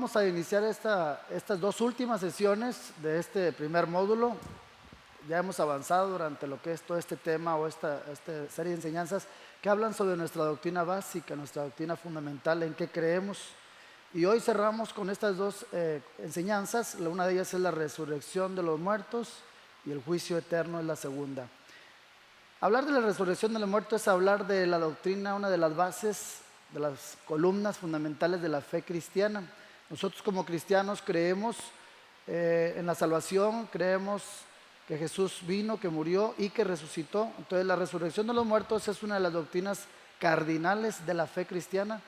vamos a iniciar estas dos últimas sesiones de este primer módulo. Ya hemos avanzado durante lo que es todo este tema o esta serie de enseñanzas que hablan sobre nuestra doctrina básica, nuestra doctrina fundamental, en qué creemos. Y hoy cerramos con estas dos enseñanzas. Una de ellas es la resurrección de los muertos y el juicio eterno es la segunda. Hablar de la resurrección de los muertos es hablar de la doctrina, una de las bases, de las columnas fundamentales de la fe cristiana. Nosotros como cristianos creemos en la salvación, creemos que Jesús vino, que murió y que resucitó. Entonces la resurrección de los muertos es una de las doctrinas cardinales de la fe cristiana.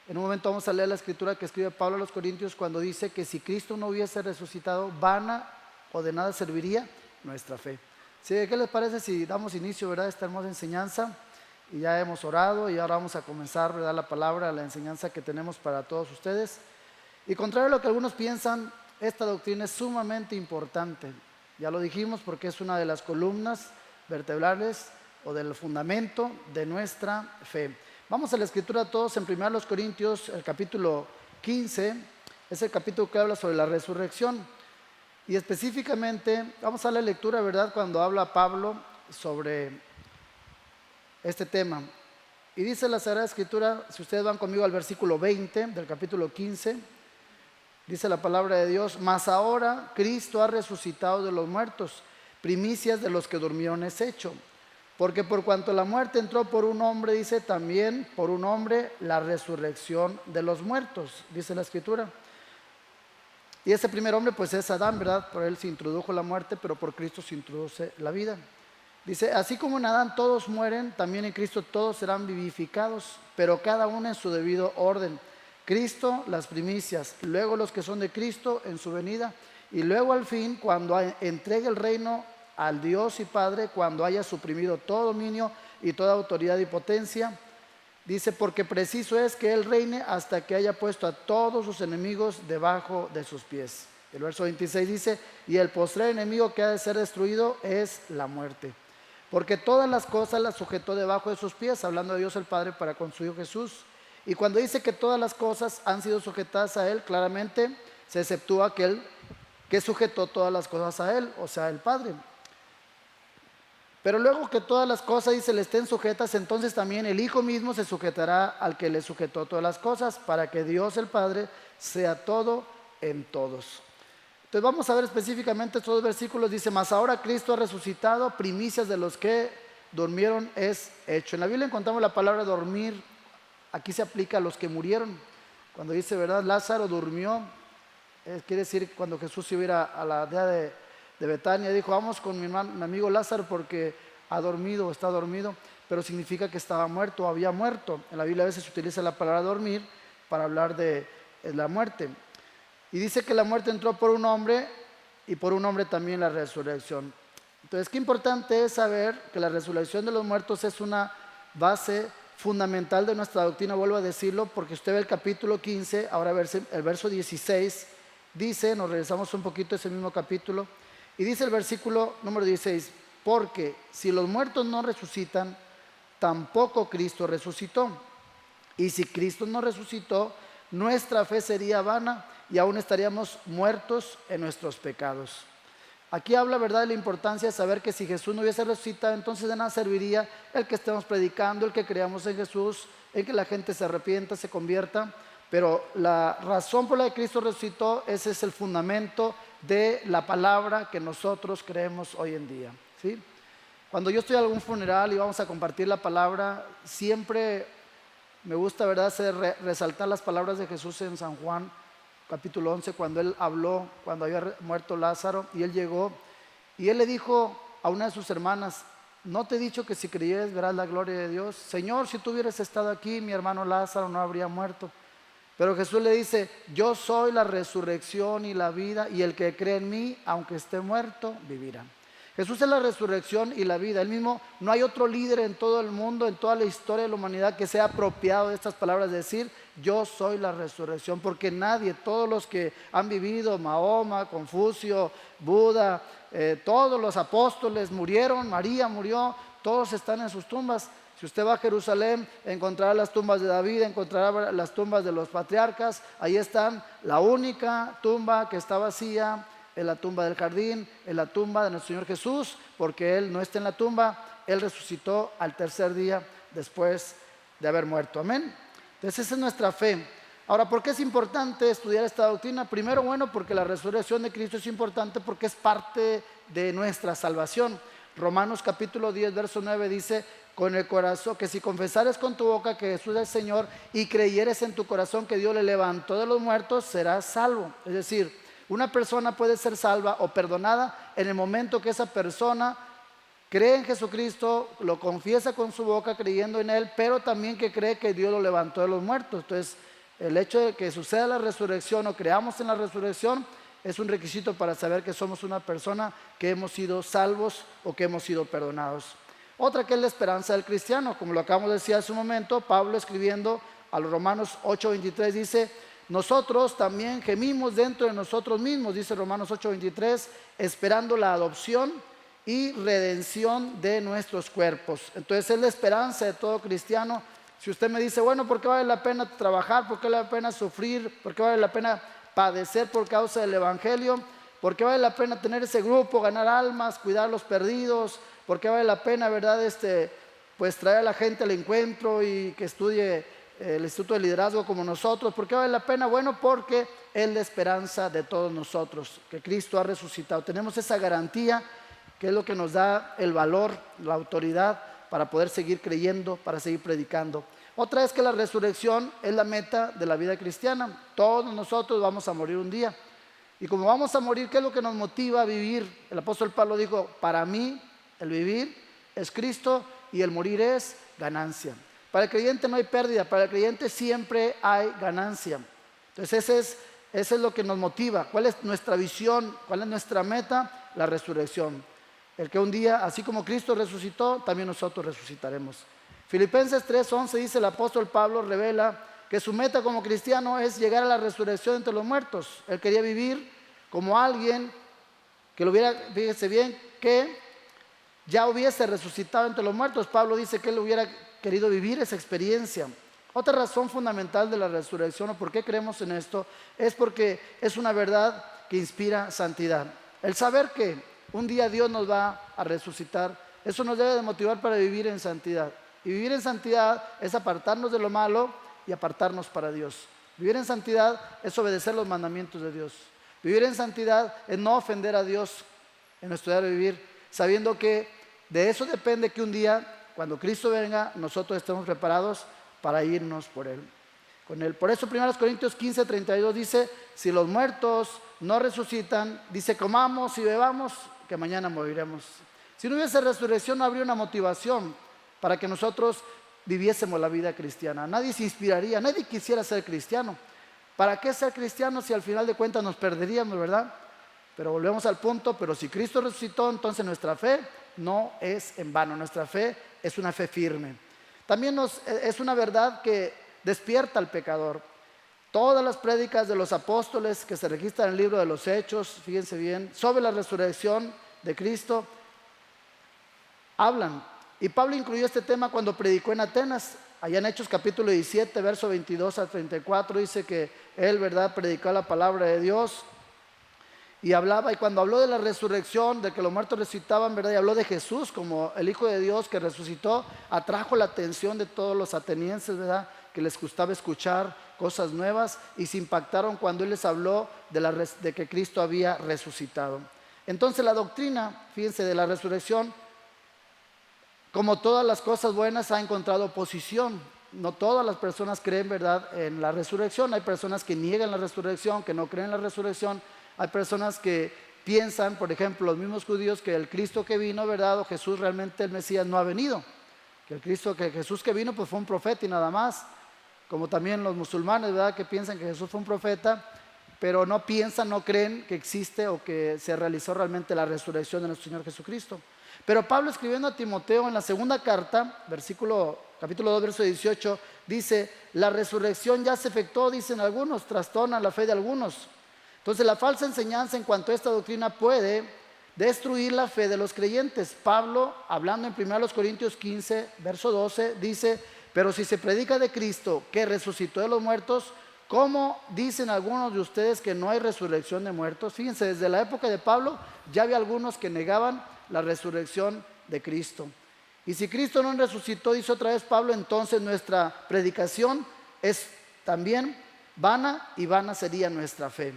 En un momento vamos a leer la escritura que escribe Pablo a los Corintios cuando dice que si Cristo no hubiese resucitado, vana o de nada serviría nuestra fe. ¿Sí? ¿Qué les parece si damos inicio, verdad, a esta hermosa enseñanza? Y ya hemos orado y ahora vamos a comenzar, ¿verdad?, la palabra, la enseñanza que tenemos para todos ustedes. Y contrario a lo que algunos piensan, esta doctrina es sumamente importante. Ya lo dijimos porque es una de las columnas vertebrales o del fundamento de nuestra fe. Vamos a la escritura todos en 1 Corintios, el capítulo 15, es el capítulo que habla sobre la resurrección. Y específicamente, vamos a la lectura, ¿verdad?, cuando habla Pablo sobre este tema. Y dice la Sagrada Escritura, si ustedes van conmigo al versículo 20 del capítulo 15, dice la palabra de Dios: mas ahora Cristo ha resucitado de los muertos, primicias de los que durmieron es hecho. Porque por cuanto la muerte entró por un hombre, dice, también por un hombre la resurrección de los muertos, dice la Escritura. Y ese primer hombre pues es Adán, ¿verdad? Por él se introdujo la muerte, pero por Cristo se introduce la vida. Dice, así como en Adán todos mueren, también en Cristo todos serán vivificados, pero cada uno en su debido orden. Cristo las primicias, luego los que son de Cristo en su venida, y luego al fin, cuando entregue el reino al Dios y Padre, cuando haya suprimido todo dominio y toda autoridad y potencia. Dice, porque preciso es que Él reine hasta que haya puesto a todos sus enemigos debajo de sus pies. El verso 26 dice, y el postrer enemigo que ha de ser destruido es la muerte. Porque todas las cosas las sujetó debajo de sus pies, hablando de Dios el Padre para con su Hijo Jesús. Y cuando dice que todas las cosas han sido sujetadas a Él, claramente se exceptúa aquel que sujetó todas las cosas a Él, o sea, el Padre. Pero luego que todas las cosas, dice, le estén sujetas, entonces también el Hijo mismo se sujetará al que le sujetó todas las cosas, para que Dios el Padre sea todo en todos. Entonces vamos a ver específicamente estos dos versículos. Dice, mas ahora Cristo ha resucitado, primicias de los que durmieron es hecho. En la Biblia encontramos la palabra dormir, aquí se aplica a los que murieron. Cuando dice, ¿verdad?, Lázaro durmió, quiere decir cuando Jesús se iba a la aldea de Betania, dijo, vamos con mi amigo Lázaro porque ha dormido o está dormido, pero significa que estaba muerto o había muerto. En la Biblia a veces se utiliza la palabra dormir para hablar de la muerte. Y dice que la muerte entró por un hombre y por un hombre también la resurrección. Entonces, qué importante es saber que la resurrección de los muertos es una base fundamental de nuestra doctrina, vuelvo a decirlo, porque usted ve el capítulo 15, ahora el verso 16, dice, nos regresamos un poquito a ese mismo capítulo, y dice el versículo número 16, porque si los muertos no resucitan, tampoco Cristo resucitó. Y si Cristo no resucitó, nuestra fe sería vana y aún estaríamos muertos en nuestros pecados. Aquí habla, ¿verdad?, de la importancia de saber que si Jesús no hubiese resucitado, entonces de nada serviría el que estemos predicando, el que creamos en Jesús, el que la gente se arrepienta, se convierta. Pero la razón por la que Cristo resucitó, ese es el fundamento de la palabra que nosotros creemos hoy en día, ¿sí? Cuando yo estoy en algún funeral y vamos a compartir la palabra, siempre me gusta, ¿verdad?, resaltar las palabras de Jesús en San Juan, capítulo 11, cuando Él habló, cuando había muerto Lázaro, y Él llegó, y Él le dijo a una de sus hermanas, ¿no te he dicho que si creyeres verás la gloria de Dios? Señor, si tú hubieras estado aquí, mi hermano Lázaro no habría muerto. Pero Jesús le dice, yo soy la resurrección y la vida, y el que cree en mí, aunque esté muerto, vivirá. Jesús es la resurrección y la vida. Él mismo, no hay otro líder en todo el mundo, en toda la historia de la humanidad que sea apropiado de estas palabras, de decir, yo soy la resurrección, porque nadie, todos los que han vivido, Mahoma, Confucio, Buda, todos los apóstoles murieron, María murió, todos están en sus tumbas. Si Si usted va a Jerusalén, encontrará las tumbas de David, encontrará las tumbas de los patriarcas. Ahí están. La única tumba que está vacía es la tumba del jardín, es la tumba de nuestro Señor Jesús, porque Él no está en la tumba, Él resucitó al tercer día después de haber muerto. Amén. Entonces esa es nuestra fe. Ahora, ¿por qué es importante estudiar esta doctrina? Primero, bueno, porque la resurrección de Cristo es importante porque es parte de nuestra salvación. Romanos capítulo 10, verso 9 dice: con el corazón, que si confesares con tu boca que Jesús es el Señor y creyeres en tu corazón que Dios le levantó de los muertos, serás salvo. Es decir, una persona puede ser salva o perdonada en el momento que esa persona cree en Jesucristo, lo confiesa con su boca creyendo en Él, pero también que cree que Dios lo levantó de los muertos. Entonces, el hecho de que suceda la resurrección o creamos en la resurrección es un requisito para saber que somos una persona que hemos sido salvos o que hemos sido perdonados. Otra que es la esperanza del cristiano, como lo acabamos de decir hace un momento, Pablo escribiendo a los Romanos 8:23 dice: nosotros también gemimos dentro de nosotros mismos, dice Romanos 8:23, esperando la adopción y redención de nuestros cuerpos. Entonces es la esperanza de todo cristiano. Si usted me dice, bueno, ¿por qué vale la pena trabajar? ¿Por qué vale la pena sufrir? ¿Por qué vale la pena padecer por causa del Evangelio? ¿Por qué vale la pena tener ese grupo, ganar almas, cuidar a los perdidos? ¿Por qué vale la pena, verdad, pues traer a la gente al encuentro y que estudie el Instituto de Liderazgo como nosotros? ¿Por qué vale la pena? Bueno, porque es la esperanza de todos nosotros, que Cristo ha resucitado. Tenemos esa garantía que es lo que nos da el valor, la autoridad para poder seguir creyendo, para seguir predicando. Otra es que la resurrección es la meta de la vida cristiana. Todos nosotros vamos a morir un día. Y como vamos a morir, ¿qué es lo que nos motiva a vivir? El apóstol Pablo dijo: para mí el vivir es Cristo y el morir es ganancia. Para el creyente no hay pérdida, para el creyente siempre hay ganancia. Entonces ese es lo que nos motiva. ¿Cuál es nuestra visión? ¿Cuál es nuestra meta? La resurrección. El que un día, así como Cristo resucitó, también nosotros resucitaremos. Filipenses 3:11 dice el apóstol Pablo, revela que su meta como cristiano es llegar a la resurrección entre los muertos. Él quería vivir como alguien que lo hubiera, fíjese bien, que ya hubiese resucitado entre los muertos. Pablo dice que él hubiera querido vivir esa experiencia. Otra razón fundamental de la resurrección, o por qué creemos en esto, es porque es una verdad que inspira santidad. El saber que un día Dios nos va a resucitar, eso nos debe de motivar para vivir en santidad. Y vivir en santidad es apartarnos de lo malo y apartarnos para Dios. Vivir en santidad es obedecer los mandamientos de Dios. Vivir en santidad es no ofender a Dios en nuestro diario vivir, sabiendo que de eso depende que un día, cuando Cristo venga, nosotros estemos preparados para irnos con Él. Por eso 1 Corintios 15:32 dice: si los muertos no resucitan, dice, comamos y bebamos, que mañana moriremos. Si no hubiese resurrección, no habría una motivación para que nosotros viviésemos la vida cristiana. Nadie se inspiraría, nadie quisiera ser cristiano. ¿Para qué ser cristiano si al final de cuentas nos perderíamos, verdad? Pero volvemos al punto, pero si Cristo resucitó, entonces nuestra fe no es en vano, nuestra fe es una fe firme. También es una verdad que despierta al pecador. Todas las prédicas de los apóstoles que se registran en el libro de los Hechos, fíjense bien, sobre la resurrección de Cristo, hablan. Y Pablo incluyó este tema cuando predicó en Atenas. Allá en Hechos capítulo 17, verso 22 al 34, dice que él, ¿verdad?, predicó la palabra de Dios y hablaba. Y cuando habló de la resurrección, de que los muertos resucitaban, ¿verdad?, y habló de Jesús como el Hijo de Dios que resucitó, atrajo la atención de todos los atenienses, ¿verdad?, que les gustaba escuchar cosas nuevas, y se impactaron cuando él les habló de que Cristo había resucitado. Entonces la doctrina, fíjense, de la resurrección, como todas las cosas buenas, ha encontrado oposición. No todas las personas creen, ¿verdad?, en la resurrección. Hay personas que niegan la resurrección, que no creen en la resurrección. Hay personas que piensan, por ejemplo, los mismos judíos, que el Cristo que vino, ¿verdad?, o Jesús realmente el Mesías no ha venido. Que Jesús que vino pues fue un profeta y nada más. Como también los musulmanes, ¿verdad?, que piensan que Jesús fue un profeta, pero no piensan, no creen que existe o que se realizó realmente la resurrección de nuestro Señor Jesucristo. Pero Pablo, escribiendo a Timoteo en la segunda carta, capítulo 2, verso 18, dice: la resurrección ya se efectuó, dicen algunos, trastornan la fe de algunos. Entonces la falsa enseñanza en cuanto a esta doctrina puede destruir la fe de los creyentes. Pablo, hablando en 1 Corintios 15, verso 12, dice: pero si se predica de Cristo que resucitó de los muertos, ¿cómo dicen algunos de ustedes que no hay resurrección de muertos? Fíjense, desde la época de Pablo ya había algunos que negaban la resurrección de Cristo. Y si Cristo no resucitó, dice otra vez Pablo, entonces nuestra predicación es también vana, y vana sería nuestra fe.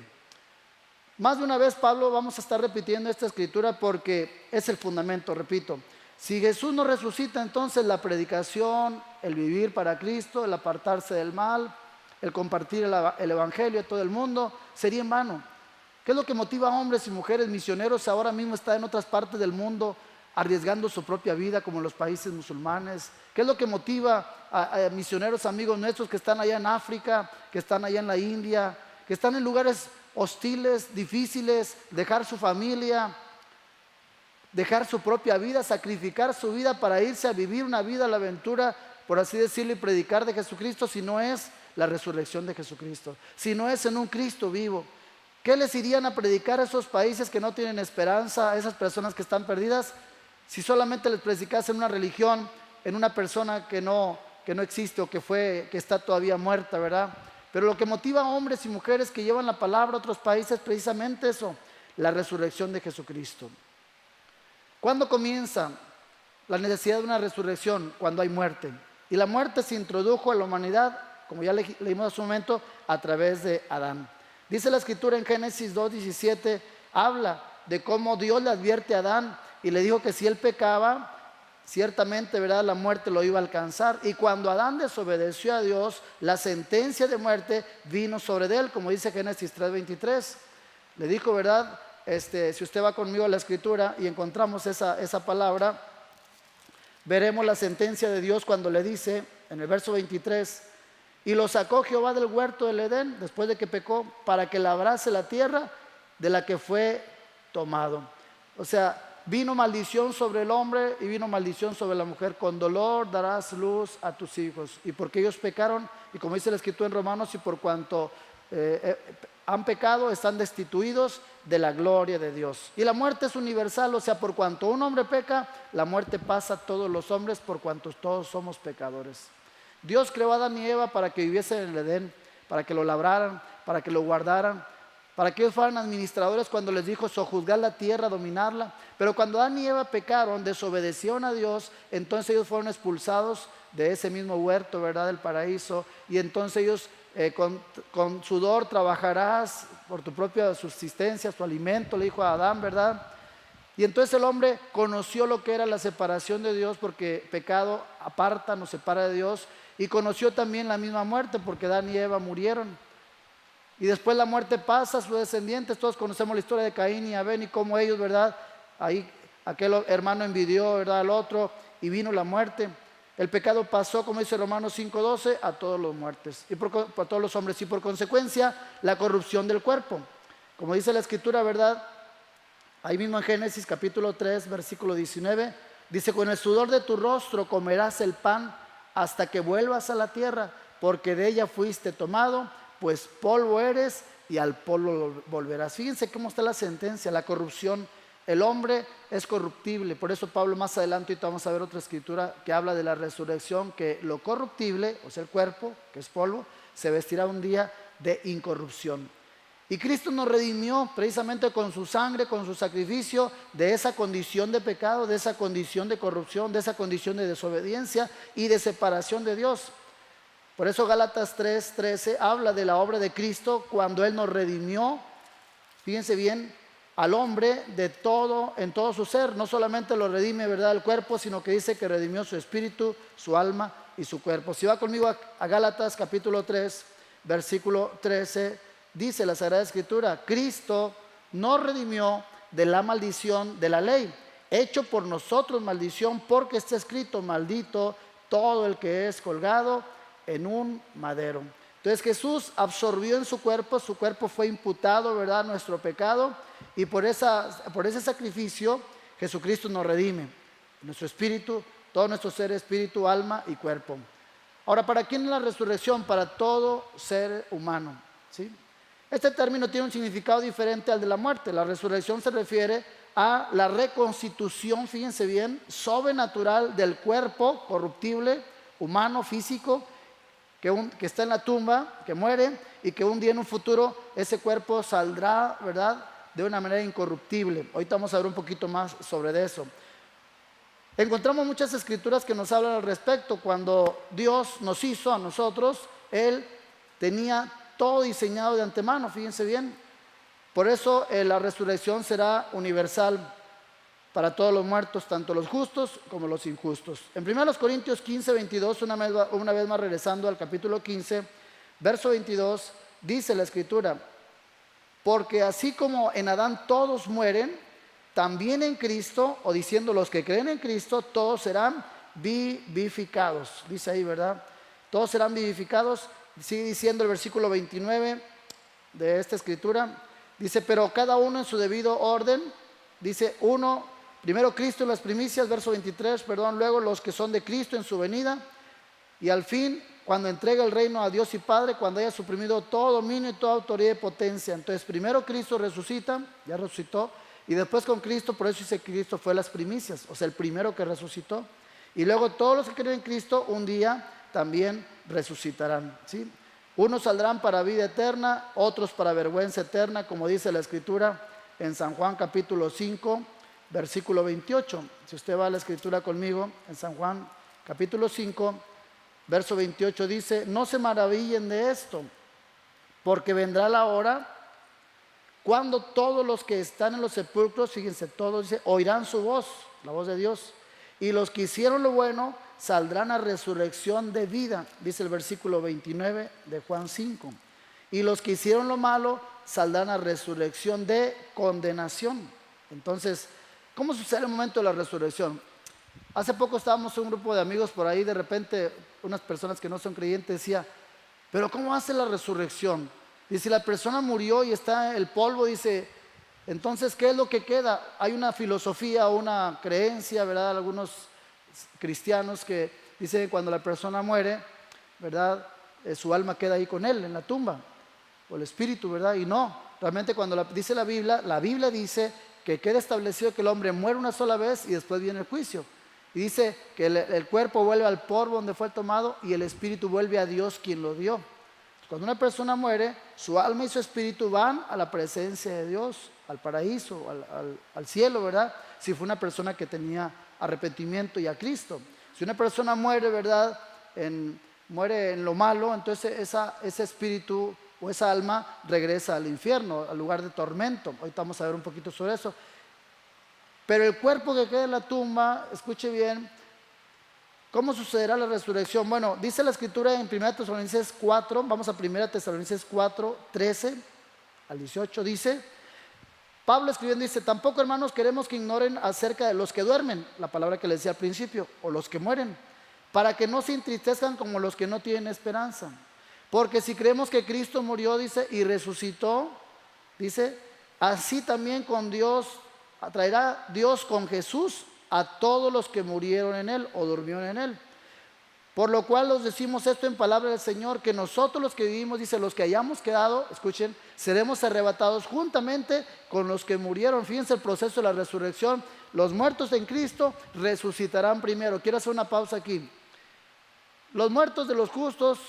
Más de una vez, Pablo, vamos a estar repitiendo esta escritura porque es el fundamento, repito. Si Jesús no resucita, entonces la predicación, el vivir para Cristo, el apartarse del mal, el compartir el evangelio a todo el mundo, sería en vano. ¿Qué es lo que motiva a hombres y mujeres misioneros ahora mismo estar en otras partes del mundo arriesgando su propia vida, como en los países musulmanes? ¿Qué es lo que motiva a misioneros amigos nuestros que están allá en África, que están allá en la India, que están en lugares hostiles, difíciles, dejar su familia, dejar su propia vida, sacrificar su vida para irse a vivir una vida a la aventura, por así decirlo, y predicar de Jesucristo, si no es la resurrección de Jesucristo, si no es en un Cristo vivo? ¿Qué les irían a predicar a esos países que no tienen esperanza, a esas personas que están perdidas, si solamente les predicasen una religión en una persona que no existe o que está todavía muerta, ¿verdad? Pero lo que motiva a hombres y mujeres que llevan la palabra a otros países es precisamente eso, la resurrección de Jesucristo. ¿Cuándo comienza la necesidad de una resurrección? Cuando hay muerte. Y la muerte se introdujo a la humanidad, como ya leímos hace un momento, a través de Adán. Dice la escritura en Génesis 2:17, habla de cómo Dios le advierte a Adán y le dijo que si él pecaba, ciertamente, ¿verdad?, la muerte lo iba a alcanzar. Y cuando Adán desobedeció a Dios, la sentencia de muerte vino sobre él, como dice Génesis 3:23. Le dijo, ¿verdad? Si usted va conmigo a la escritura y encontramos esa palabra, veremos la sentencia de Dios cuando le dice en el verso 23: y lo sacó Jehová del huerto del Edén, después de que pecó, para que labrase la tierra de la que fue tomado. O sea, vino maldición sobre el hombre y vino maldición sobre la mujer. Con dolor darás luz a tus hijos. Y porque ellos pecaron, y como dice la escritura en Romanos, y por cuanto han pecado, están destituidos de la gloria de Dios. Y la muerte es universal, o sea, por cuanto un hombre peca, la muerte pasa a todos los hombres, por cuanto todos somos pecadores. Dios creó a Adán y Eva para que viviesen en el Edén, para que lo labraran, para que lo guardaran, para que ellos fueran administradores cuando les dijo sojuzgar la tierra, dominarla. Pero cuando Adán y Eva pecaron, desobedecieron a Dios, entonces ellos fueron expulsados de ese mismo huerto, ¿verdad?, del paraíso. Y entonces ellos con sudor trabajarás por tu propia subsistencia, tu alimento, le dijo a Adán, ¿verdad? Y entonces el hombre conoció lo que era la separación de Dios, porque pecado aparta, nos separa de Dios. Y conoció también la misma muerte, porque Adán y Eva murieron. Y después la muerte pasa a sus descendientes. Todos conocemos la historia de Caín y Abel y cómo ellos, ¿verdad? Ahí aquel hermano envidió, ¿verdad?, al otro, y vino la muerte. El pecado pasó, como dice Romanos 5:12, a todos los muertos y por todos los hombres, y por consecuencia la corrupción del cuerpo. Como dice la escritura, ¿verdad?, ahí mismo en Génesis capítulo 3, versículo 19, dice: con el sudor de tu rostro comerás el pan hasta que vuelvas a la tierra, porque de ella fuiste tomado, pues polvo eres y al polvo volverás. Fíjense cómo está la sentencia, la corrupción. El hombre es corruptible, por eso Pablo más adelante vamos a ver otra escritura que habla de la resurrección, que lo corruptible, o sea el cuerpo, que es polvo, se vestirá un día de incorrupción. Y Cristo nos redimió precisamente con su sangre, con su sacrificio, de esa condición de pecado, de esa condición de corrupción, de esa condición de desobediencia y de separación de Dios. Por eso Gálatas 3:13 habla de la obra de Cristo cuando Él nos redimió, fíjense bien, al hombre de todo, en todo su ser. No solamente lo redime, ¿verdad?, el cuerpo, sino que dice que redimió su espíritu, su alma y su cuerpo. Si va conmigo a Gálatas capítulo 3, versículo 13, dice la Sagrada Escritura: Cristo nos redimió de la maldición de la ley, hecho por nosotros maldición, porque está escrito: maldito todo el que es colgado en un madero. Entonces Jesús absorbió en su cuerpo fue imputado, ¿verdad?, nuestro pecado, y por ese sacrificio Jesucristo nos redime, nuestro espíritu, todo nuestro ser, espíritu, alma y cuerpo. Ahora, ¿para quién es la resurrección? Para todo ser humano, ¿sí? Este término tiene un significado diferente al de la muerte. La resurrección se refiere a la reconstitución, fíjense bien, sobrenatural del cuerpo corruptible, humano, físico, que está en la tumba, que muere, y que un día en un futuro ese cuerpo saldrá, ¿verdad?, de una manera incorruptible. Ahorita vamos a ver un poquito más sobre eso. Encontramos muchas escrituras que nos hablan al respecto. Cuando Dios nos hizo a nosotros, Él tenía todo diseñado de antemano, fíjense bien. Por eso la resurrección será universal para todos los muertos, tanto los justos como los injustos. En 1 Corintios 15, 22, una vez más regresando al capítulo 15, verso 22, dice la escritura: porque así como en Adán todos mueren, también en Cristo, o diciendo los que creen en Cristo, todos serán vivificados. Dice ahí, ¿verdad? Todos serán vivificados. Sigue diciendo el versículo 29 de esta escritura. Dice, pero cada uno en su debido orden. Dice, primero Cristo en las primicias, verso 23, perdón, luego los que son de Cristo en su venida, y al fin, cuando entrega el reino a Dios y Padre, cuando haya suprimido todo dominio y toda autoridad y potencia. Entonces, primero Cristo resucita, ya resucitó, y después con Cristo, por eso dice que Cristo fue las primicias, o sea, el primero que resucitó. Y luego todos los que creen en Cristo, un día también resucitarán, ¿sí? Unos saldrán para vida eterna, otros para vergüenza eterna, como dice la escritura en San Juan capítulo 5, versículo 28. Si usted va a la escritura conmigo, en San Juan capítulo 5, verso 28 dice, no se maravillen de esto, porque vendrá la hora cuando todos los que están en los sepulcros, fíjense, todos dice, oirán su voz, la voz de Dios, y los que hicieron lo bueno saldrán a resurrección de vida, dice el versículo 29 de Juan 5, y los que hicieron lo malo saldrán a resurrección de condenación. Entonces, ¿cómo sucede el momento de la resurrección? Hace poco estábamos un grupo de amigos por ahí, de repente unas personas que no son creyentes decía, pero ¿cómo hace la resurrección? Y si la persona murió y está el polvo, dice, entonces ¿qué es lo que queda? Hay una filosofía, una creencia, ¿verdad? Algunos cristianos que dicen que cuando la persona muere, ¿verdad?, su alma queda ahí con él en la tumba, o el espíritu, ¿verdad? Y no, realmente cuando dice la Biblia dice que queda establecido que el hombre muere una sola vez y después viene el juicio. Y dice que el cuerpo vuelve al polvo donde fue tomado y el espíritu vuelve a Dios quien lo dio. Cuando una persona muere, su alma y su espíritu van a la presencia de Dios, al paraíso, al cielo, ¿verdad? Si fue una persona que tenía arrepentimiento y a Cristo. Si una persona muere, ¿verdad?, muere en lo malo, entonces ese espíritu o esa alma regresa al infierno, al lugar de tormento. Ahorita vamos a ver un poquito sobre eso. Pero el cuerpo que queda en la tumba, escuche bien, ¿cómo sucederá la resurrección? Bueno, dice la escritura en 1 Tesalonicenses 4, vamos a 1 Tesalonicenses 4, 13 al 18, dice, Pablo escribiendo dice, tampoco hermanos queremos que ignoren acerca de los que duermen, la palabra que les decía al principio, o los que mueren, para que no se entristezcan como los que no tienen esperanza. Porque si creemos que Cristo murió, dice, y resucitó, dice, así también con Dios, traerá Dios con Jesús a todos los que murieron en Él o durmieron en Él. Por lo cual os decimos esto en palabra del Señor, que nosotros los que vivimos, dice, los que hayamos quedado, escuchen, seremos arrebatados juntamente con los que murieron. Fíjense el proceso de la resurrección. Los muertos en Cristo resucitarán primero. Quiero hacer una pausa aquí. Los muertos de los justos,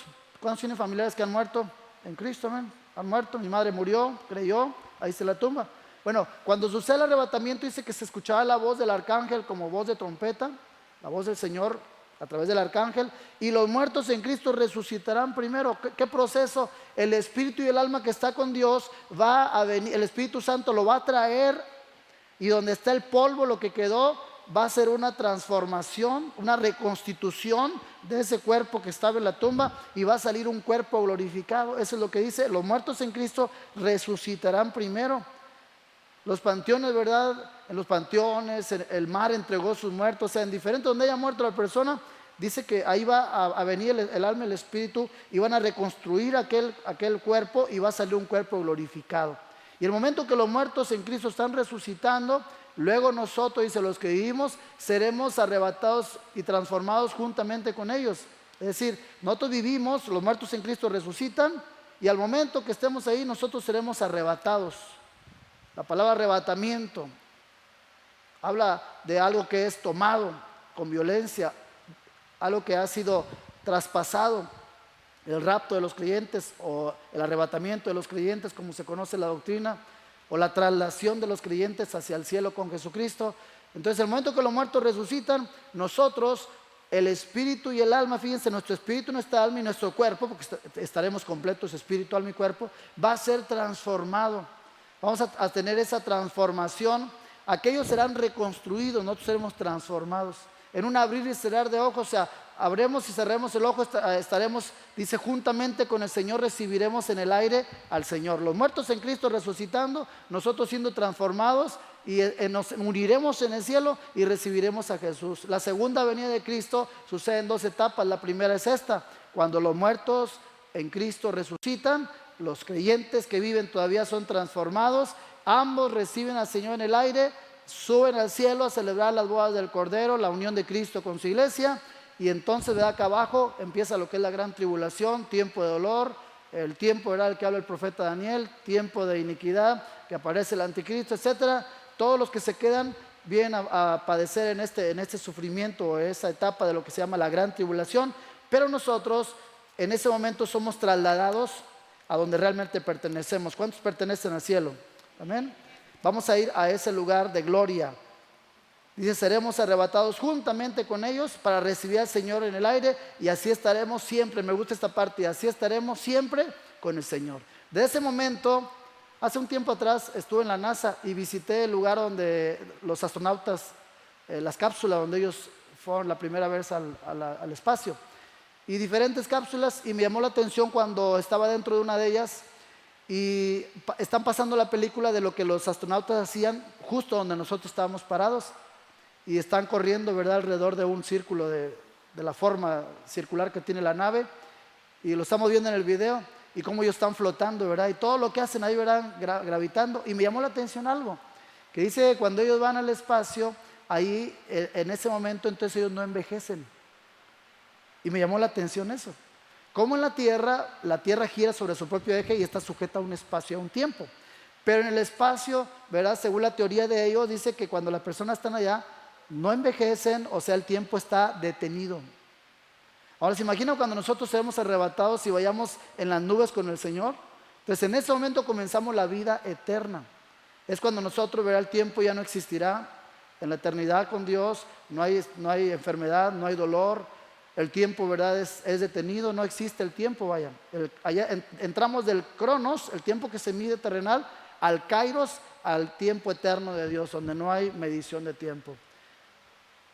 ¿cuántos tienen familiares que han muerto en Cristo? Man? Han muerto, mi madre murió, creyó, ahí está la tumba. Bueno, cuando sucede el arrebatamiento dice que se escuchaba la voz del arcángel como voz de trompeta, la voz del Señor a través del arcángel, y los muertos en Cristo resucitarán primero. ¿Qué proceso? El espíritu y el alma que está con Dios va a venir, el Espíritu Santo lo va a traer, y donde está el polvo, lo que quedó, va a ser una transformación, una reconstitución de ese cuerpo que estaba en la tumba, y va a salir un cuerpo glorificado. Eso es lo que dice, los muertos en Cristo resucitarán primero. Los panteones, ¿verdad? En los panteones, el mar entregó sus muertos, o sea, en diferente donde haya muerto la persona, dice que ahí va a venir el alma y el espíritu y van a reconstruir aquel cuerpo y va a salir un cuerpo glorificado. Y el momento que los muertos en Cristo están resucitando, luego nosotros, dice, los que vivimos, seremos arrebatados y transformados juntamente con ellos. Es decir, nosotros vivimos, los muertos en Cristo resucitan y al momento que estemos ahí, nosotros seremos arrebatados. La palabra arrebatamiento habla de algo que es tomado con violencia, algo que ha sido traspasado, el rapto de los creyentes o el arrebatamiento de los creyentes, como se conoce la doctrina, o la traslación de los creyentes hacia el cielo con Jesucristo. Entonces, el momento que los muertos resucitan, nosotros, el espíritu y el alma, fíjense, nuestro espíritu, nuestra alma y nuestro cuerpo, porque estaremos completos, espíritu, alma y cuerpo, va a ser transformado. Vamos a tener esa transformación. Aquellos serán reconstruidos, nosotros seremos transformados. En un abrir y cerrar de ojos, o sea, abremos y cerremos el ojo, estaremos, dice, juntamente con el Señor recibiremos en el aire al Señor. Los muertos en Cristo resucitando, nosotros siendo transformados y nos uniremos en el cielo y recibiremos a Jesús. La segunda venida de Cristo sucede en dos etapas. La primera es esta: cuando los muertos en Cristo resucitan, los creyentes que viven todavía son transformados, ambos reciben al Señor en el aire, suben al cielo a celebrar las bodas del Cordero, la unión de Cristo con su iglesia. Y entonces de acá abajo empieza lo que es la gran tribulación, tiempo de dolor, el tiempo era el que habla el profeta Daniel, tiempo de iniquidad, que aparece el anticristo, etcétera. Todos los que se quedan vienen a padecer en este sufrimiento o esa etapa de lo que se llama la gran tribulación. Pero nosotros en ese momento somos trasladados a donde realmente pertenecemos. ¿Cuántos pertenecen al cielo? Amén. Vamos a ir a ese lugar de gloria. Dice, seremos arrebatados juntamente con ellos para recibir al Señor en el aire, y así estaremos siempre. Me gusta esta parte: y así estaremos siempre con el Señor. De ese momento, hace un tiempo atrás estuve en la NASA y visité el lugar donde los astronautas, las cápsulas donde ellos fueron la primera vez al espacio, y diferentes cápsulas, y me llamó la atención cuando estaba dentro de una de ellas y están pasando la película de lo que los astronautas hacían justo donde nosotros estábamos parados, y están corriendo, ¿verdad?, alrededor de un círculo de la forma circular que tiene la nave, y lo estamos viendo en el video, y cómo ellos están flotando, ¿verdad?, y todo lo que hacen ahí, ¿verdad?, gravitando. Y me llamó la atención algo, que dice que cuando ellos van al espacio, ahí en ese momento entonces ellos no envejecen. Y me llamó la atención eso. Como en la Tierra gira sobre su propio eje y está sujeta a un espacio, a un tiempo. Pero en el espacio, ¿verdad?, según la teoría de ellos, dice que cuando las personas están allá, no envejecen, o sea, el tiempo está detenido. Ahora, ¿se imagina cuando nosotros seremos arrebatados y vayamos en las nubes con el Señor? Entonces, en ese momento comenzamos la vida eterna. Es cuando nosotros, ¿verdad?, el tiempo ya no existirá. En la eternidad con Dios no hay enfermedad, no hay dolor. El tiempo, ¿verdad?, es detenido, no existe el tiempo, vaya. Allá entramos del cronos, el tiempo que se mide terrenal, al kairos, al tiempo eterno de Dios, donde no hay medición de tiempo.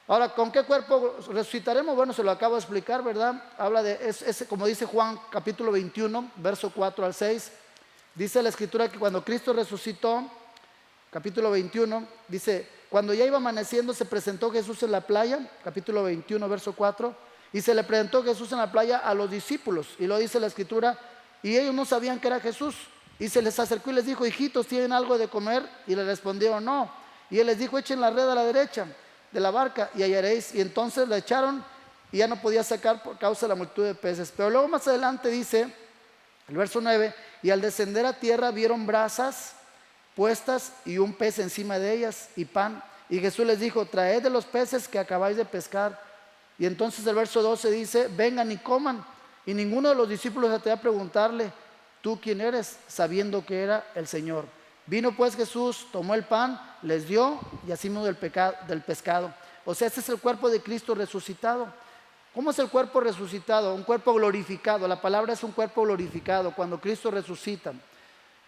Ahora, ¿con qué cuerpo resucitaremos? Bueno, se lo acabo de explicar, ¿verdad? Habla de, como dice Juan capítulo 21, verso 4 al 6. Dice la escritura que cuando Cristo resucitó, capítulo 21, dice, cuando ya iba amaneciendo se presentó Jesús en la playa, capítulo 21, verso 4, y se le presentó Jesús en la playa a los discípulos, y lo dice la escritura, y ellos no sabían que era Jesús, y se les acercó y les dijo, hijitos, ¿tienen algo de comer? Y le respondieron, no. Y él les dijo, echen la red a la derecha de la barca y hallaréis. Y entonces la echaron y ya no podía sacar por causa de la multitud de peces. Pero luego más adelante dice, el verso 9, y al descender a tierra vieron brasas puestas y un pez encima de ellas y pan. Y Jesús les dijo, traed de los peces que acabáis de pescar. Y entonces el verso 12 dice, vengan y coman. Y ninguno de los discípulos se atrevía a preguntarle, ¿tú quién eres?, sabiendo que era el Señor. Vino pues Jesús, tomó el pan, les dio, y así mismo del pescado. O sea, este es el cuerpo de Cristo resucitado. ¿Cómo es el cuerpo resucitado? Un cuerpo glorificado. La palabra es un cuerpo glorificado, cuando Cristo resucita.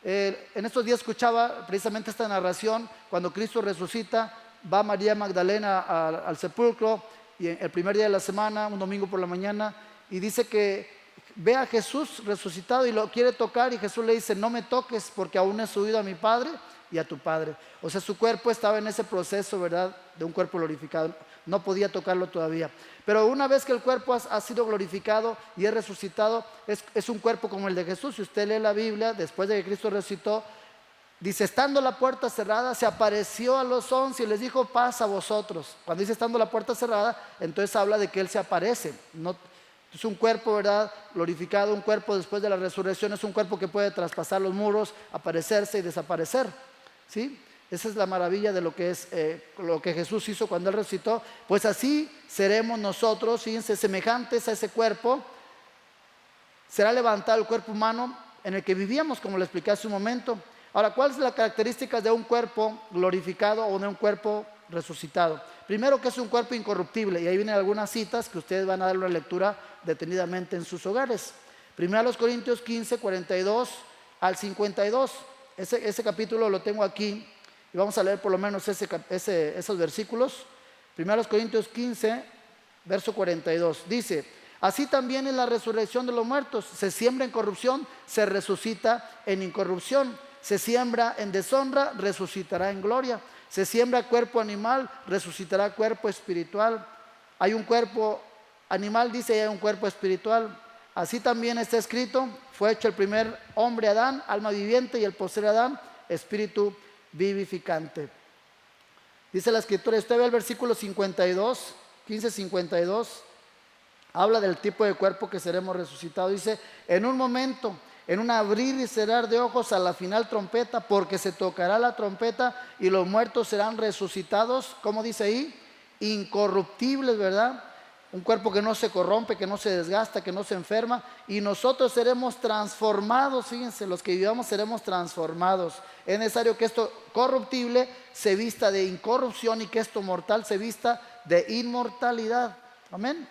En estos días escuchaba precisamente esta narración. Cuando Cristo resucita, va María Magdalena al sepulcro, y el primer día de la semana, un domingo por la mañana, y dice que ve a Jesús resucitado y lo quiere tocar, y Jesús le dice, no me toques porque aún he subido a mi Padre y a tu Padre. O sea, su cuerpo estaba en ese proceso, ¿verdad?, de un cuerpo glorificado. No podía tocarlo todavía. Pero una vez que el cuerpo ha sido glorificado y es resucitado, es un cuerpo como el de Jesús. Si usted lee la Biblia, después de que Cristo resucitó, dice, estando la puerta cerrada, se apareció a los 11 y les dijo, paz a vosotros. Cuando dice estando la puerta cerrada, entonces habla de que Él se aparece. No, es un cuerpo, ¿verdad?, glorificado, un cuerpo después de la resurrección, es un cuerpo que puede traspasar los muros, aparecerse y desaparecer, ¿sí? Esa es la maravilla de lo que es lo que Jesús hizo cuando Él resucitó. Pues así seremos nosotros, fíjense, semejantes a ese cuerpo. Será levantado el cuerpo humano en el que vivíamos, como le expliqué hace un momento. Ahora, ¿cuáles son las características de un cuerpo glorificado o de un cuerpo resucitado? Primero, que es un cuerpo incorruptible, y ahí vienen algunas citas que ustedes van a dar una lectura detenidamente en sus hogares. Primero Corintios 15, 42 al 52. Ese capítulo lo tengo aquí y vamos a leer por lo menos esos versículos. Primero Corintios 15, verso 42. Dice: así también en la resurrección de los muertos, se siembra en corrupción, se resucita en incorrupción. Se siembra en deshonra, resucitará en gloria. Se siembra cuerpo animal, resucitará cuerpo espiritual. Hay un cuerpo animal, dice, y hay un cuerpo espiritual. Así también está escrito: fue hecho el primer hombre Adán, alma viviente, y el postrer Adán, espíritu vivificante. Dice la escritura, usted ve el versículo 52, 15:52, habla del tipo de cuerpo que seremos resucitados. Dice: en un momento, en un abrir y cerrar de ojos, a la final trompeta, porque se tocará la trompeta y los muertos serán resucitados. ¿Cómo dice ahí? Incorruptibles, ¿verdad? Un cuerpo que no se corrompe, que no se desgasta, que no se enferma, y nosotros seremos transformados. Fíjense, los que vivamos seremos transformados. Es necesario que esto corruptible se vista de incorrupción y que esto mortal se vista de inmortalidad. Amén.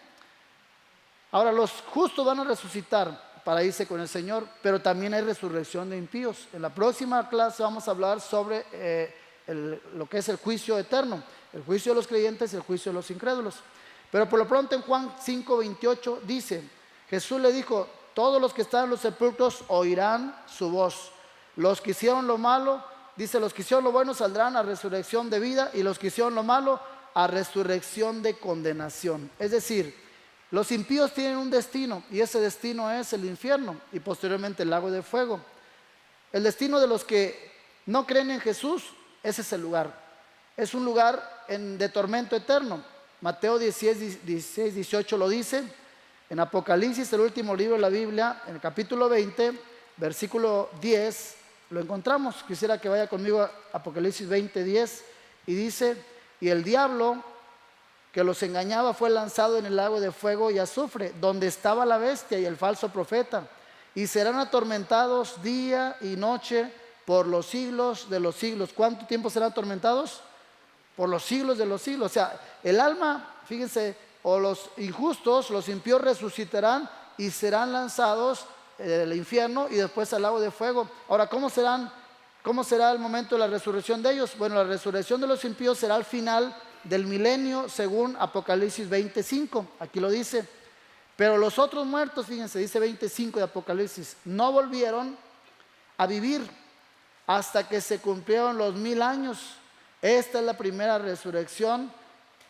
Ahora, los justos van a resucitar para irse con el Señor, pero también hay resurrección de impíos. En la próxima clase vamos a hablar sobre lo que es el juicio eterno, el juicio de los creyentes y el juicio de los incrédulos. Pero por lo pronto en Juan 5:28 dice: Jesús le dijo: todos los que están en los sepulcros oirán su voz. Los que hicieron lo malo, dice, los que hicieron lo bueno saldrán a resurrección de vida, y los que hicieron lo malo a resurrección de condenación. Es decir, los impíos tienen un destino, y ese destino es el infierno y posteriormente el lago de fuego. El destino de los que no creen en Jesús, ese es el lugar. Es un lugar de tormento eterno. Mateo 16, 18 lo dice. En Apocalipsis, el último libro de la Biblia, en el capítulo 20, versículo 10, lo encontramos. Quisiera que vaya conmigo a Apocalipsis 20, 10, y dice: y el diablo que los engañaba fue lanzado en el lago de fuego y azufre, donde estaba la bestia y el falso profeta, y serán atormentados día y noche por los siglos de los siglos. ¿Cuánto tiempo serán atormentados? Por los siglos de los siglos. O sea, el alma, fíjense, o los injustos, los impíos resucitarán y serán lanzados del infierno y después al lago de fuego. Ahora, ¿cómo será el momento de la resurrección de ellos? Bueno, la resurrección de los impíos será al final del milenio, según Apocalipsis 25. Aquí lo dice. Pero los otros muertos, fíjense, dice 25 de Apocalipsis, no volvieron a vivir hasta que se cumplieron los 1000 años. Esta es la primera resurrección.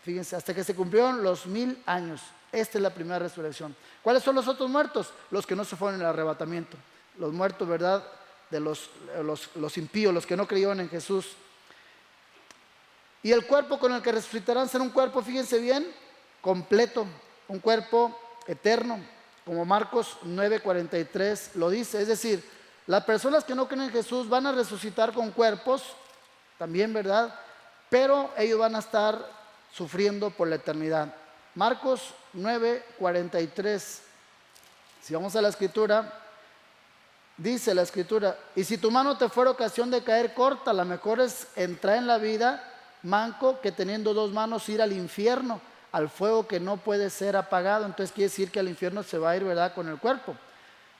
Fíjense, hasta que se cumplieron los 1000 años. Esta es la primera resurrección. ¿Cuáles son los otros muertos? Los que no se fueron en el arrebatamiento. Los muertos, ¿verdad? De los impíos, los que no creyeron en Jesús. Y el cuerpo con el que resucitarán será un cuerpo, fíjense bien, completo, un cuerpo eterno, como Marcos 9:43 lo dice. Es decir, las personas que no creen en Jesús van a resucitar con cuerpos, también, ¿verdad? Pero ellos van a estar sufriendo por la eternidad. Marcos 9:43, si vamos a la escritura, dice la escritura: y si tu mano te fuera ocasión de caer, córtala. Mejor es entrar en la vida manco que teniendo dos manos ir al infierno, al fuego que no puede ser apagado. Entonces quiere decir que al infierno se va a ir, ¿verdad?, con el cuerpo,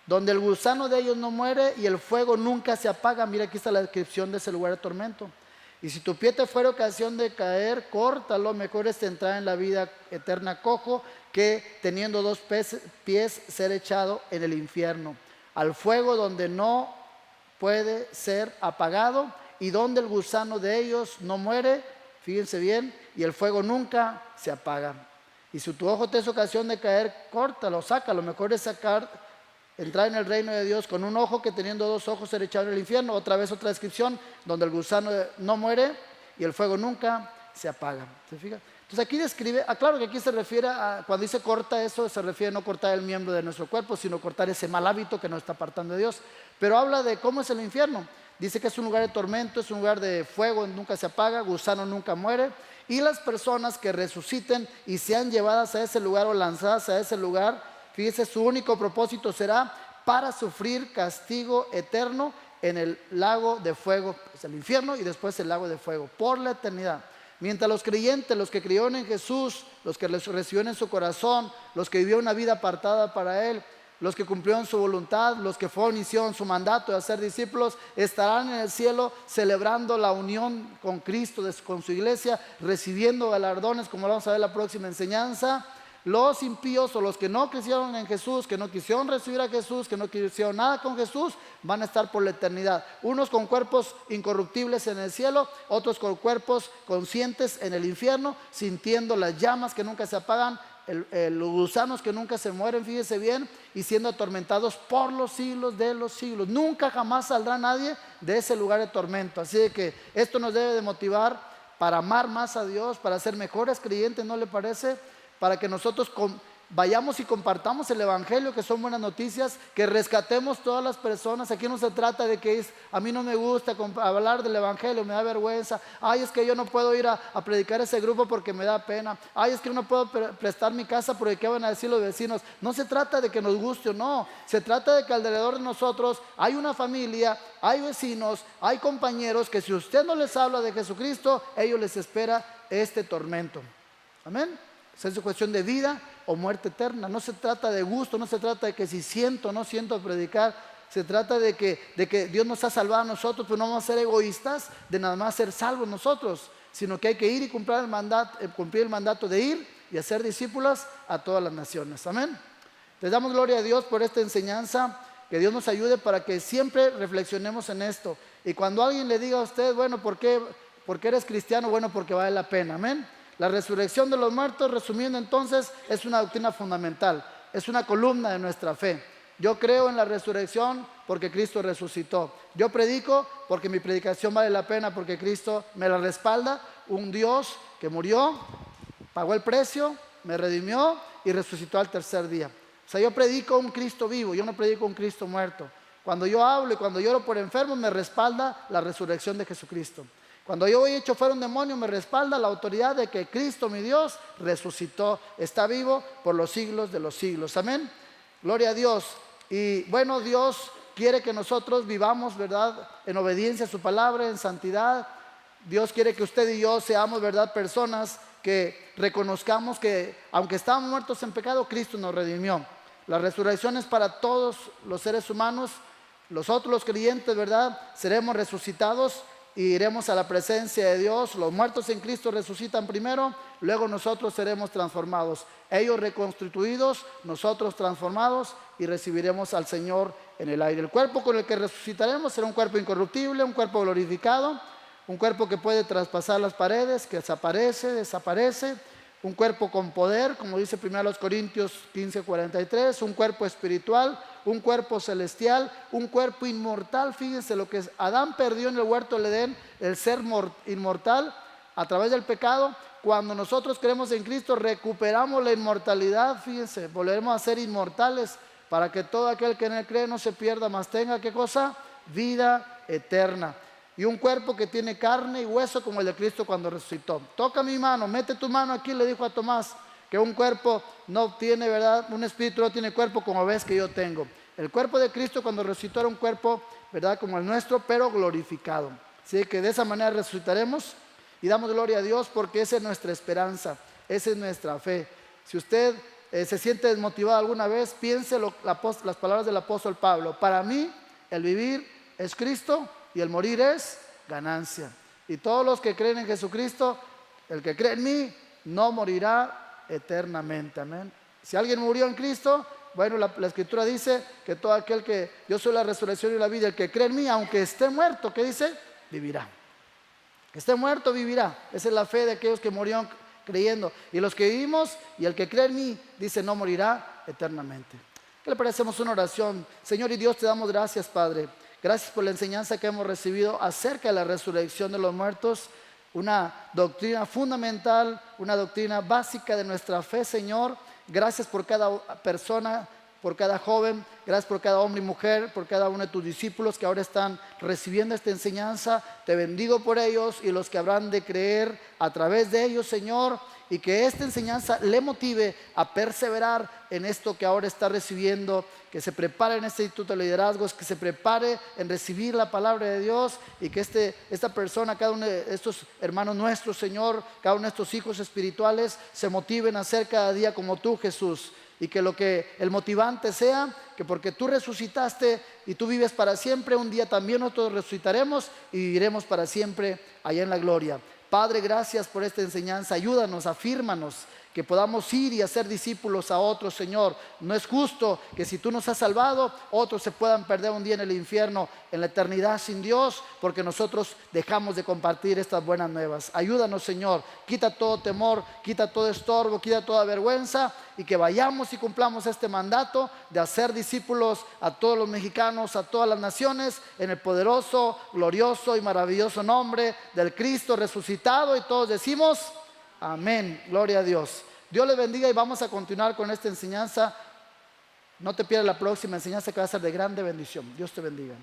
donde el gusano de ellos no muere y el fuego nunca se apaga. Mira, aquí está la descripción de ese lugar de tormento. Y si tu pie te fuera ocasión de caer, córtalo. Mejor es entrar en la vida eterna cojo que teniendo dos pies ser echado en el infierno, al fuego donde no puede ser apagado y donde el gusano de ellos no muere, fíjense bien, y el fuego nunca se apaga. Y si tu ojo te es ocasión de caer, córtalo, sácalo. Mejor es entrar en el reino de Dios con un ojo que teniendo dos ojos ser echado en el infierno. Otra vez otra descripción, donde el gusano no muere y el fuego nunca se apaga. ¿Se fija? Entonces Entonces aquí describe, claro que aquí se refiere a, cuando dice corta eso, se refiere a no cortar el miembro de nuestro cuerpo, sino cortar ese mal hábito que nos está apartando de Dios. Pero habla de cómo es el infierno. Dice que es un lugar de tormento, es un lugar de fuego, nunca se apaga, gusano nunca muere. Y las personas que resuciten y sean llevadas a ese lugar o lanzadas a ese lugar, fíjese, su único propósito será para sufrir castigo eterno en el lago de fuego, es el infierno y después el lago de fuego, por la eternidad. Mientras los creyentes, los que creyeron en Jesús, los que les recibieron en su corazón, los que vivieron una vida apartada para Él, los que cumplieron su voluntad, los que fueron y hicieron su mandato de hacer discípulos, estarán en el cielo celebrando la unión con Cristo, con su iglesia, recibiendo galardones, como vamos a ver en la próxima enseñanza. Los impíos o los que no creyeron en Jesús, que no quisieron recibir a Jesús, que no quisieron nada con Jesús, van a estar por la eternidad. Unos con cuerpos incorruptibles en el cielo, otros con cuerpos conscientes en el infierno, sintiendo las llamas que nunca se apagan, los gusanos que nunca se mueren, fíjese bien, y siendo atormentados por los siglos de los siglos. Nunca jamás saldrá nadie de ese lugar de tormento. Así que esto nos debe de motivar para amar más a Dios, para ser mejores creyentes, ¿no le parece? Para que nosotros vayamos y compartamos el evangelio, que son buenas noticias, que rescatemos todas las personas. Aquí no se trata de que a mí no me gusta hablar del evangelio, me da vergüenza. Ay, es que yo no puedo ir a predicar a ese grupo porque me da pena. Ay, es que no puedo prestar mi casa porque qué van a decir los vecinos. No se trata de que nos guste o no, se trata de que alrededor de nosotros hay una familia, hay vecinos, hay compañeros que si usted no les habla de Jesucristo, ellos les espera este tormento. Amén. Es cuestión de vida o muerte eterna. No se trata de gusto, no se trata de que si siento o no siento predicar. Se trata de que Dios nos ha salvado a nosotros, pero no vamos a ser egoístas de nada más ser salvos nosotros, sino que hay que ir y cumplir el mandato de ir y hacer discípulos a todas las naciones. Amén. Les damos gloria a Dios por esta enseñanza. Que Dios nos ayude para que siempre reflexionemos en esto. Y cuando alguien le diga a usted, bueno, ¿por qué eres cristiano? Bueno, porque vale la pena. Amén. La resurrección de los muertos, resumiendo entonces, es una doctrina fundamental, es una columna de nuestra fe. Yo creo en la resurrección porque Cristo resucitó. Yo predico porque mi predicación vale la pena, porque Cristo me la respalda. Un Dios que murió, pagó el precio, me redimió y resucitó al tercer día. O sea, yo predico un Cristo vivo, yo no predico un Cristo muerto. Cuando yo hablo y cuando lloro por enfermos, me respalda la resurrección de Jesucristo. Cuando yo he hecho fuera un demonio, me respalda la autoridad de que Cristo, mi Dios, resucitó, está vivo por los siglos de los siglos. Amén. Gloria a Dios. Y bueno, Dios quiere que nosotros vivamos, ¿verdad?, en obediencia a su palabra, en santidad. Dios quiere que usted y yo seamos, ¿verdad?, personas que reconozcamos que aunque estábamos muertos en pecado, Cristo nos redimió. La resurrección es para todos los seres humanos. Nosotros los creyentes, ¿verdad?, seremos resucitados y iremos a la presencia de Dios. Los muertos en Cristo resucitan primero, luego nosotros seremos transformados. Ellos reconstituidos, nosotros transformados, y recibiremos al Señor en el aire. El cuerpo con el que resucitaremos será un cuerpo incorruptible, un cuerpo glorificado, un cuerpo que puede traspasar las paredes, que desaparece, un cuerpo con poder, como dice 1 Corintios 15:43, un cuerpo espiritual, un cuerpo celestial, un cuerpo inmortal. Fíjense lo que Adán perdió en el huerto del Edén, el ser inmortal a través del pecado. Cuando nosotros creemos en Cristo, recuperamos la inmortalidad. Fíjense, volveremos a ser inmortales para que todo aquel que en él cree no se pierda, mas tenga, ¿qué cosa? Vida eterna. Y un cuerpo que tiene carne y hueso como el de Cristo cuando resucitó. Toca mi mano, mete tu mano aquí, le dijo a Tomás, que un cuerpo no tiene, ¿verdad?, un espíritu no tiene cuerpo como ves que yo tengo. El cuerpo de Cristo cuando resucitó era un cuerpo, ¿verdad?, como el nuestro, pero glorificado. Así que de esa manera resucitaremos y damos gloria a Dios, porque esa es nuestra esperanza, esa es nuestra fe. Si usted se siente desmotivado alguna vez, piense las palabras del apóstol Pablo: para mí el vivir es Cristo y el morir es ganancia. Y todos los que creen en Jesucristo, el que cree en mí no morirá eternamente. Amén. Si alguien murió en Cristo, bueno, la Escritura dice que todo aquel que, yo soy la resurrección y la vida, el que cree en mí, aunque esté muerto, ¿qué dice? Vivirá. Que esté muerto, vivirá. Esa es la fe de aquellos que murieron creyendo. Y los que vivimos, y el que cree en mí, dice, no morirá eternamente. ¿Qué le parece? Hacemos una oración. Señor y Dios, te damos gracias, Padre. Gracias por la enseñanza que hemos recibido acerca de la resurrección de los muertos. una doctrina fundamental, una doctrina básica de nuestra fe, Señor. Gracias por cada persona, por cada joven, gracias por cada hombre y mujer, por cada uno de tus discípulos que ahora están recibiendo esta enseñanza. Te bendigo por ellos y los que habrán de creer a través de ellos, Señor, y que esta enseñanza le motive a perseverar en esto que ahora está recibiendo, que se prepare en este instituto de liderazgos, que se prepare en recibir la palabra de Dios, y que esta persona, cada uno de estos hermanos nuestros, Señor, cada uno de estos hijos espirituales, se motiven a ser cada día como tú, Jesús. Y que el motivante sea que porque tú resucitaste y tú vives para siempre, un día también nosotros resucitaremos y viviremos para siempre allá en la gloria. Padre, gracias por esta enseñanza. Ayúdanos, afírmanos, que podamos ir y hacer discípulos a otros, Señor. No es justo que si tú nos has salvado, otros se puedan perder un día en el infierno, en la eternidad sin Dios, porque nosotros dejamos de compartir estas buenas nuevas. Ayúdanos, Señor. Quita todo temor, quita todo estorbo, quita toda vergüenza, y que vayamos y cumplamos este mandato de hacer discípulos a todos los mexicanos, a todas las naciones, en el poderoso, glorioso y maravilloso nombre del Cristo resucitado. Y todos decimos amén, gloria a Dios. Dios les bendiga y vamos a continuar con esta enseñanza. No te pierdas la próxima enseñanza, que va a ser de grande bendición. Dios te bendiga.